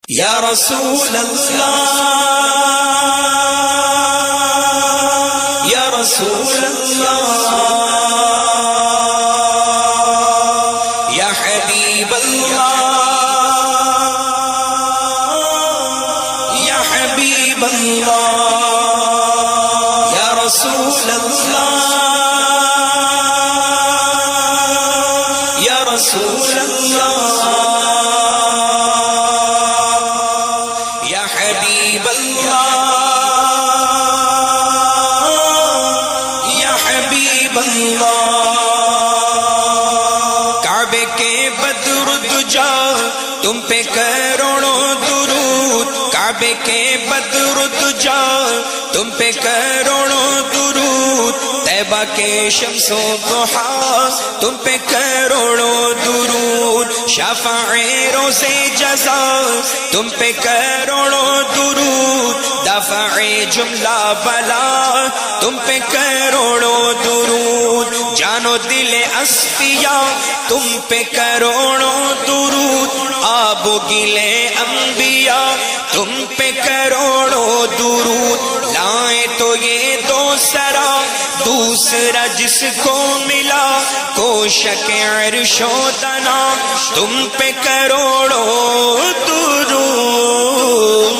یا رسول اللہ یا رسول اللہ یا حبیب اللہ یا حبیب اللہ یا رسول اللہ یا رسول اللہ کعبے کے بدر دجا تم پہ کروڑوں درود، کعبے کے بدر دجا تم پہ کروڑوں درود، طیبہ کے شمس و ضحیٰ تم پہ کروڑوں درود، شفاع روز جزا تم پہ کروڑوں درود، دافع جملہ بلا تم پہ کروڑوں درود، جان و دل اسفیاء تم پہ کروڑوں درود، آب و گلے انبیاء تم پہ کروڑوں درود، لائیں تو یہ دوسرا دوسرا جس کو ملا کوشک عرش و دنا تم پہ کروڑوں درود،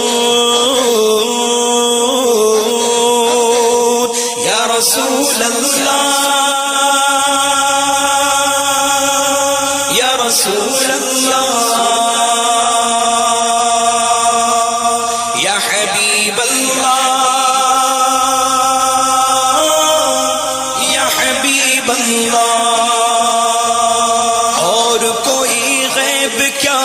یا رسول اللہ یا رسول اللہ یا حبیب اللہ یا حبیب اللہ، اور کوئی غیب کیا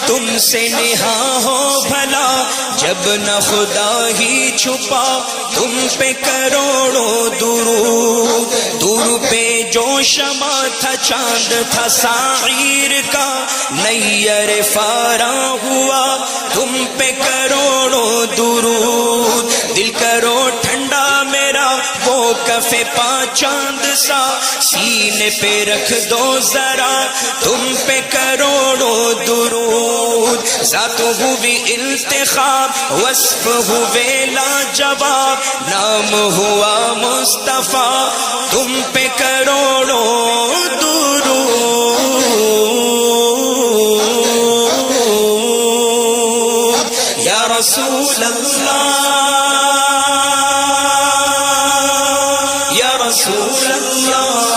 تم سے نہاں ہو بھلا، جب نہ خدا ہی چھپا تم پہ کروڑوں درود، دور پہ جو شمع تھا چاند تھا ساعیر کا، نیر فاراں ہوا تم پہ کروڑوں درود، دل کرو ٹھنڈا میرا وہ کف پا چاند سا، سینے پہ رکھ دو ذرا تم پہ کروڑوں درود، ذات ہوئی التخاب وصف ہوئے لاجواب، نام ہوا مصطفیٰ تم پہ کروڑوں درود، یا رسول اللہ یا رسول اللہ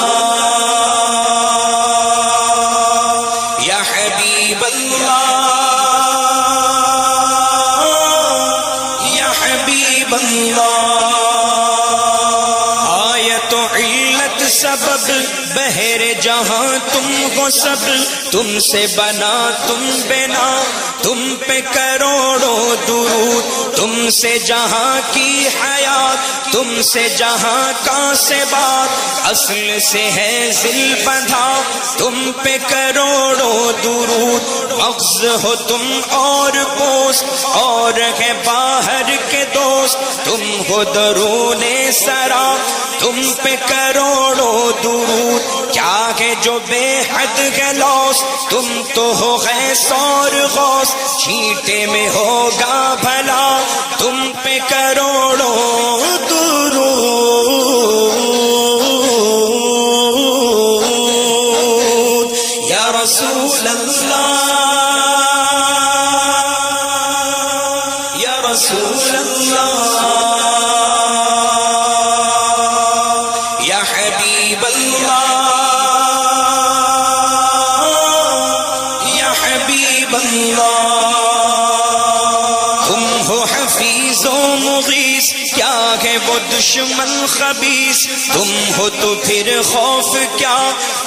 یا حبیب اللہ یا حبیب اللہ، آیت و علت سبب بہر جہاں تم ہو سب، تم سے بنا تم بنا تم پہ کروڑوں درود، تم سے جہاں کی حیات تم سے جہاں کا سے بات، اصل سے ہے ذل بندھا تم پہ کروڑوں درود، مغز ہو تم اور پوست اور ہے باہر کے دوست، تم ہو درون سرا تم پہ کروڑوں درود، کیا ہے جو بے حد ہے لوس تم تو ہو غیث اور غوث، چھینٹے میں ہوگا بھلا تم پہ کروڑوں درود، یا رسول اللہ یا رسول اللہ یا حبیب اللہ یا حبیب اللہ، تم ہو حفیظ و مغیث کیا ہے وہ دشمن خبیث، تم ہو تو پھر خوف کیا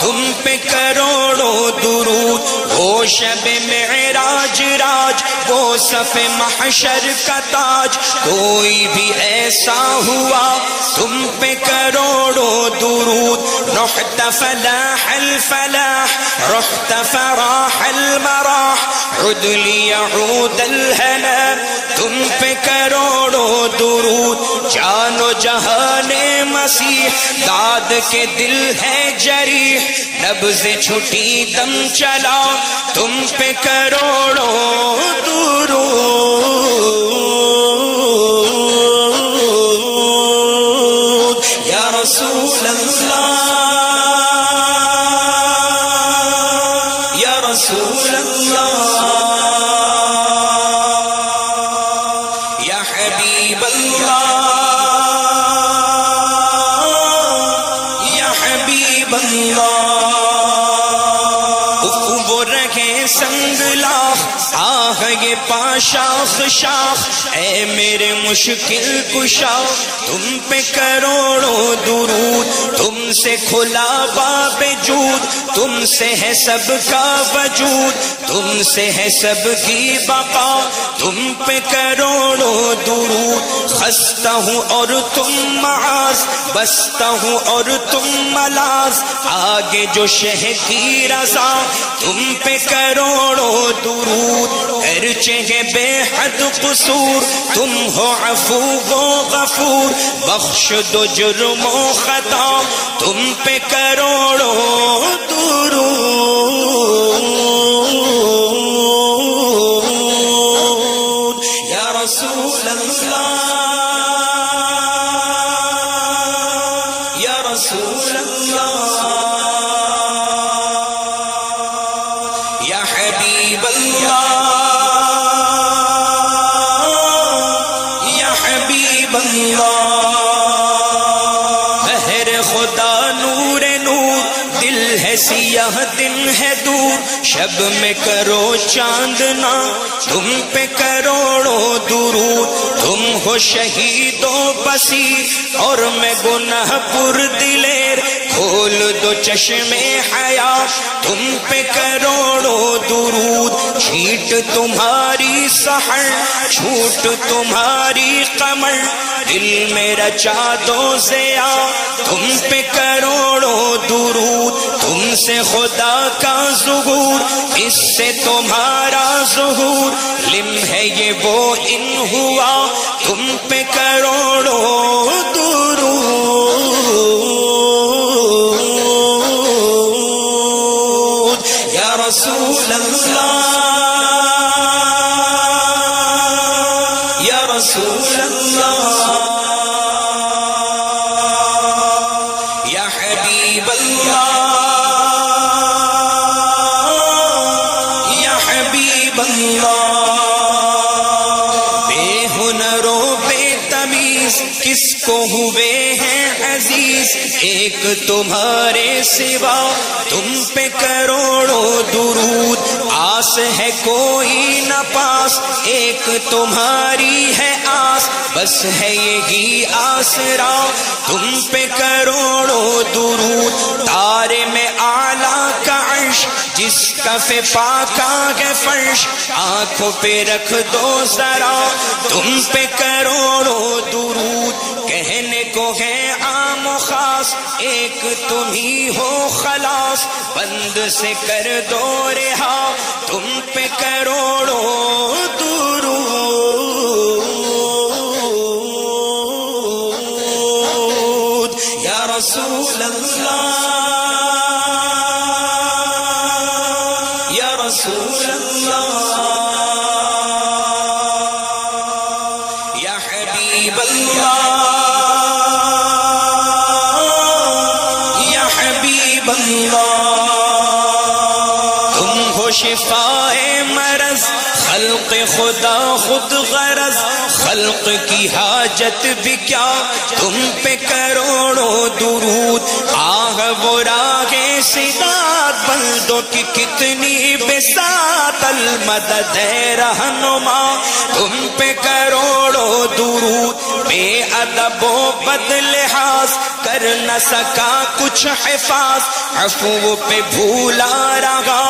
تم پہ کروڑوں درود، وہ شب معراج راج وہ صف محشر کا تاج، کوئی بھی ایسا ہوا تم پہ کروڑوں درود، نو رحت فلاح الفلاح رحت فراح المراح عد لیعود الہنا تم پہ کروڑوں درود جان و جہان مسیح داد کے دل ہے جریح نبض چھٹی دم چلا تم پہ کروڑوں درود یا رسول اللہ یا رسول اللہ یا حبیب اللہ یا حبیب اللہ وہ رہے سنگ لاخ آہ یہ پاشاخ شاخ اے میرے مشکل کشا تم پہ کروڑوں درود تم سے کھلا باب جود تم سے ہے سب کا وجود تم سے ہے سب کی بقا تم پہ کروڑوں درود خستہ ہوں اور تم معاذ بستہ ہوں اور تم ملاذ آگے جو شہ کی رضا تم پہ کروڑوں درود ارچہ بے حد قصور تم ہو عفو و غفور بخش دو جرم و خطا تم پہ کروڑوں درود یا رسول اللہ یا رسول اللہ یا حبیب اللہ یا حبیب اللہ بہر خدا نور نور دل ہے سیاہ دن ہے دور شب میں کرو چاندنا تم پہ کروڑوں درود تم ہو شہید و بصیر اور میں گناہ پر دلیر کھول دو چشمے حیات تم پہ کروڑوں درود چھیٹ تمہاری سحر چھوٹ تمہاری قمر دل میں رچا دو ضیا تم پہ کروڑوں درود تم سے خدا کا ظہور اس سے تمہارا ظہور لمحہ یہ وہ ان ہوا تم پہ کروڑوں درود یا رسول اللہ یا رسول اللہ یا حبیب اللہ یا حبیب اللہ بے ہنر و بے تمیز کس کو ہوئے ہیں عزیز ایک تمہارے سوا تم پہ کروڑوں درود آس ہے کوئی نہ پاس ایک تمہاری ہے آس بس ہے یہی آسرا تم پہ کروڑوں درود تارے میں اعلیٰ کا عرش جس کف پاکا ہے فرش آنکھوں پہ رکھ دو ذرا تم پہ کروڑوں درود کہنے کو ہے عام و خاص ایک تم ہی ہو خلاص بند سے کر دو رہا تم پہ کروڑوں درود یا رسول اللہ یا رسول اللہ یا حبیب اللہ یا حبیب اللہ تم ہو شفائے مرض خلق خدا خود غرض خلق کی حاجت بھی کیا تم پہ کروڑوں درود آہ وہ راہ سداد بندوں کی کتنی بساط المدد ہے رہنما تم پہ کروڑوں درود بے ادب و بد لحاظ کر نہ سکا کچھ حفاظ عفو پہ بھولا رہا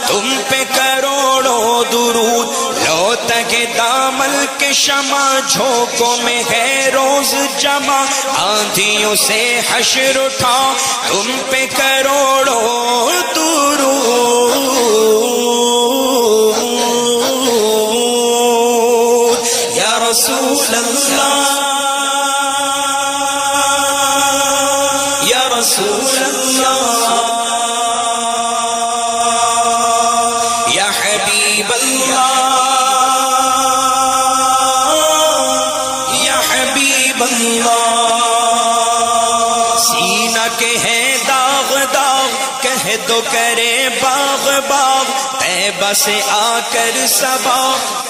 تم پہ کروڑوں درود لو تک دامل کے شمع جھونکوں میں ہے روز جمع آندھیوں سے حشر اٹھا تم پہ ہیں داغ داغ، کہہ دو کرے باغ باغ، طیبہ سے آ کر صبا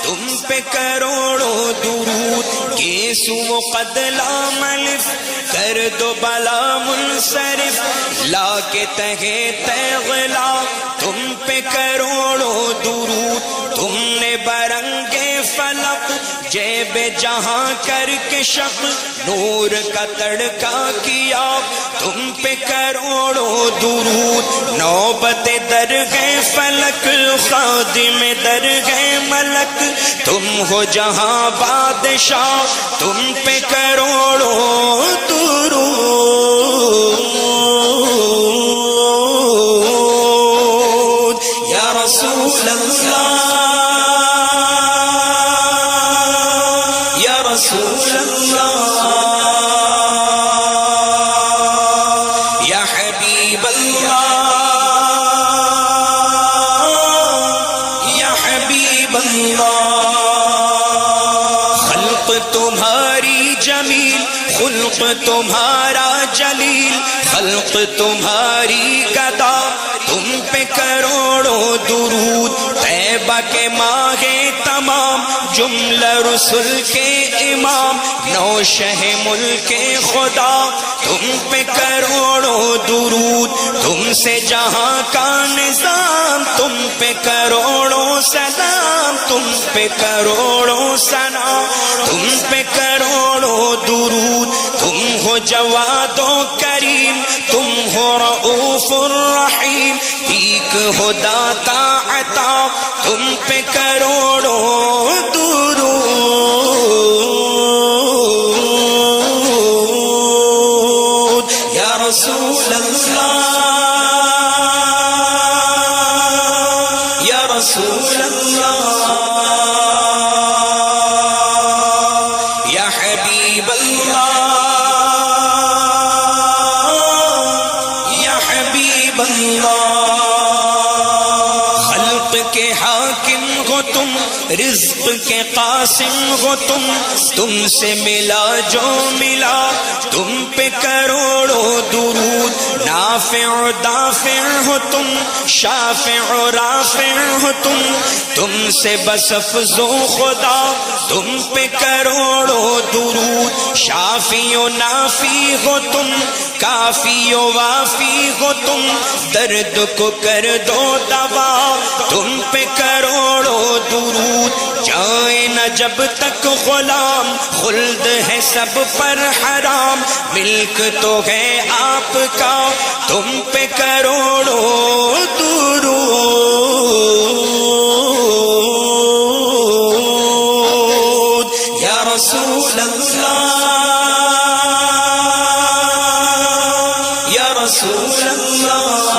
تم پہ کروڑوں درود، گیسو و قد لام الف کر دو بلا منصرف، لا کے تہے تیغلا تم پہ کروڑوں درود، تم نے برنگے فلق جیب جہاں کر کے شق، نور کا تڑکا کیا تم پہ کروڑوں درود، نوبت درگہ فلک خادم درگہ ملک، تم ہو جہاں بادشاہ تم پہ کروڑوں درود، یا رسول اللہ یا رسول اللہ یا حبیب اللہ یا حبیب اللہ، خلق تمہاری جمیل خلق تمہارا جلیل، خلق تمہاری گدا تم پہ کروڑوں درود، طیبہ کے ماہ تمام جملہ رسل کے امام، نو شہ ملک خدا تم پہ کروڑوں درود، تم سے جہاں کا نظام تم پہ کروڑوں سلام، تم پہ کروڑوں ثنا تم پہ کروڑوں درود، تم ہو جواد و کریم تم ہو رؤوف الرحیم، ایک ہو داتا عطا تم پہ کروڑوں درود، یا رسول اللہ یا رسول اللہ یا حبیب اللہ یا حبیب اللہ، خلق کے حاکم ہو تم رزق کے قاسم ہو تم سے ملا جو ملا تم پہ کروڑوں درود، نافع و دافع ہو تم شافع و رافع ہو تم سے بس افزو خدا تم پہ کروڑوں درود، شافی و نافی ہو تم کافی و وافی ہو تم، درد کو کر دو دوا تم پہ کروڑوں درود، جائے نہ جب تک غلام خلد ہے سب پر حرام، ملک تو ہے آپ کا تم پہ کروڑوں درود، یا رسول اللہ یا رسول اللہ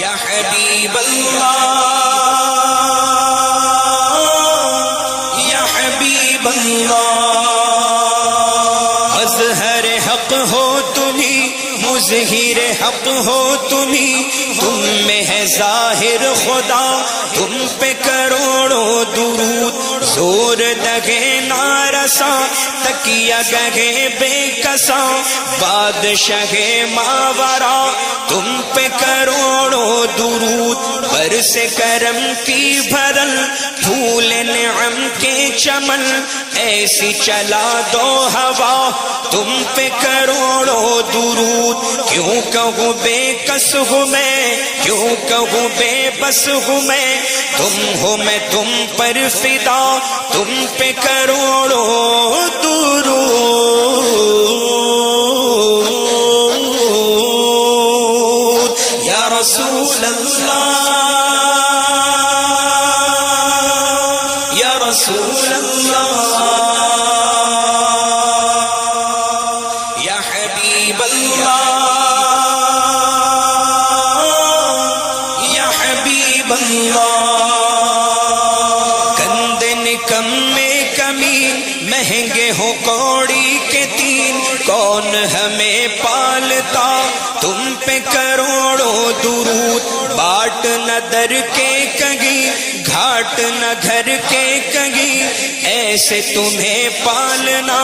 یا حبیب اللہ یا حبیب اللہ، اظہر حق ہو تمہیں مظہر حق ہو تمہیں، تم میں ہے ظاہر خدا تم پہ کروڑوں درود، زور دگے نارساں تکیہ گہے بے کساں، بادشاہ ماورا تم پہ کروڑوں درود، برس کرم کی بھرل پھول نعم کے چمن، ایسی چلا دو ہوا تم پہ کروڑوں درود، کیوں کہوں بے کس ہوں میں کیوں کہوں بے بس ہوں میں، تم ہو میں تم پر فدا تم پہ کروڑوں درود، یا رسول اللہ یا رسول اللہ یا حبیب اللہ یا حبیب اللہ، کندے نکم میں کمی مہنگے ہو کوڑی کے تین، کون ہمیں پالتا تم پہ کروڑوں درود، باٹ نہ در کے کگی گھاٹ نہ گھر کے کگی، ایسے کیسے تمہیں پالنا،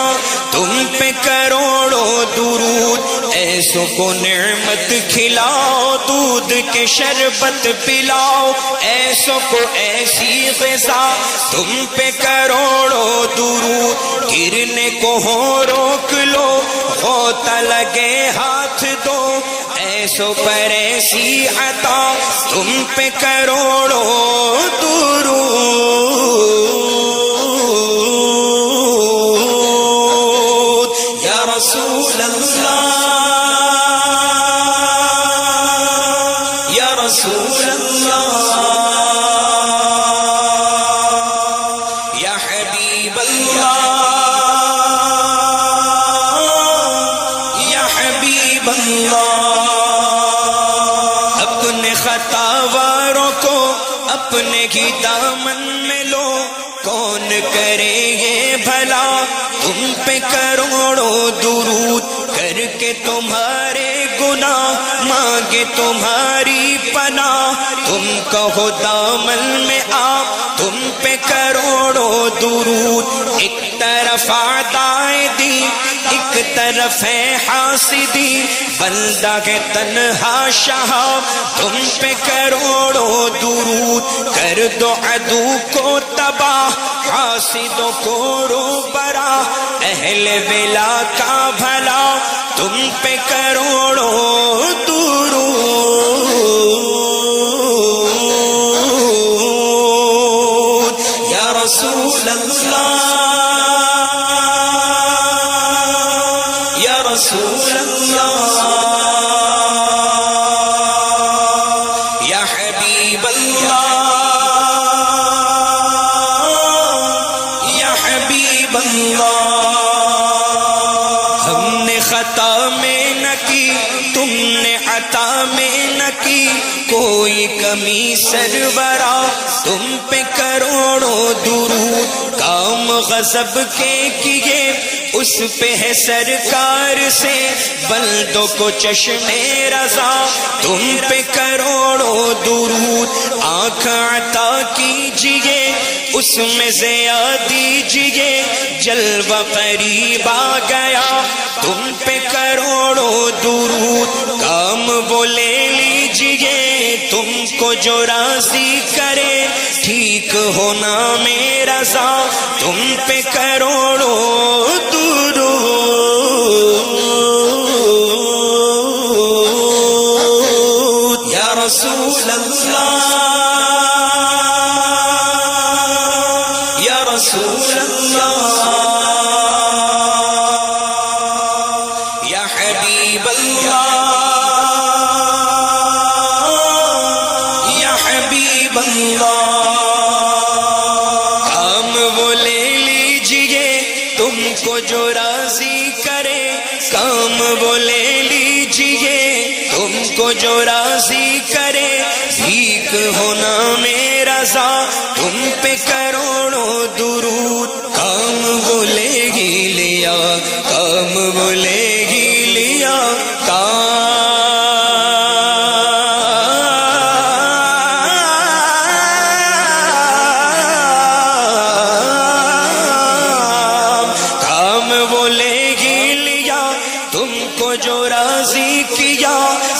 تم پہ کروڑوں درود، ایسوں کو نعمت کھلاؤ، دودھ کے شربت پلاؤ، ایسوں کو ایسی غذا، تم پہ کروڑوں درود، گرنے کو ہو روک لو، غوطہ لگے ہاتھ دو، ایسوں پر ایسی عطا، تم پہ کروڑوں درود۔ یا رسول اللہ، یا رسول اللہ، یا حبیب اللہ، یا حبیب اللہ۔ اپنے خطاواروں کو اپنے ہی دامن میں لو، کون کرے یہ بھلا، تم پہ کروڑوں درود، کر کے تمہارے گناہ مانگے تمہاری پناہ، تم کہو دامن میں آ، تم پہ کروڑوں درود، ایک طرف اعدائے دین، ایک طرف ہے حاسدی، بندہ ہے تنہا شاہ، تم پہ کروڑوں درود، کر دو عدو کو تباہ، حاسدوں کو روبرا، اہل ولا کا بھلا، تم پہ کروڑوں درود۔ یا رسول اللہ، یا رسول اللہ، یا حبیب اللہ، یا حبیب اللہ۔ ہم نے خطا میں نہ کی، تم نے عطا میں نہ کی، کوئی کمی سرورا، تم پہ کروڑوں درود، کام غضب کے کیے اس پہ ہے سرکار سے، بندوں کو چشم رضا، تم پہ کروڑوں درود، آنکھ عطا کیجئے اس میں ضیا دیجئے، جلوہ قریب آ گیا، تم پہ کروڑوں درود، کام وہ لے لیجئے تم کو جو راضی کرے، ٹھیک ہونا میرا ذا، تم پہ کروڑوں درود۔ یا رسول اللہ، یا رسول اللہ، یا حبیب اللہ، یا حبیب اللہ۔ کام وہ لے لیجئے تم کو جو راضی کرے، کام وہ لے لیجئے تم کو جو راضی کرے، ٹھیک ہونا میرا ذا، تم پہ کروڑوں درود، کام وہ لے ہی لیا، کام وہ لے ہی لیا، کام وہ لے ہی لیا، تم کو جو راضی کیا،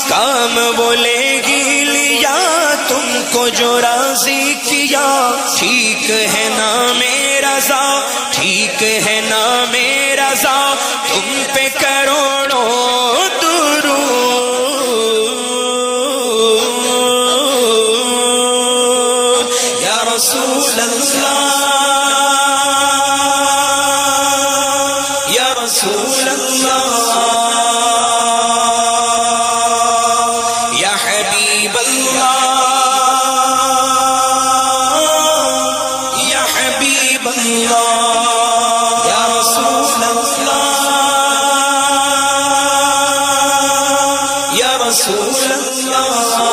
کام وہ لے ہی لیا، تم کو جو راضی کیا، ٹھیک ہے نا میرا ذا، ٹھیک ہے نا میرا ذا، تم پہ کروڑوں درود۔ یا رسول اللہ، یا رسول اللہ، یا حبیب اللہ، یا حبیب اللہ، یا رسول اللہ، یا رسول اللہ۔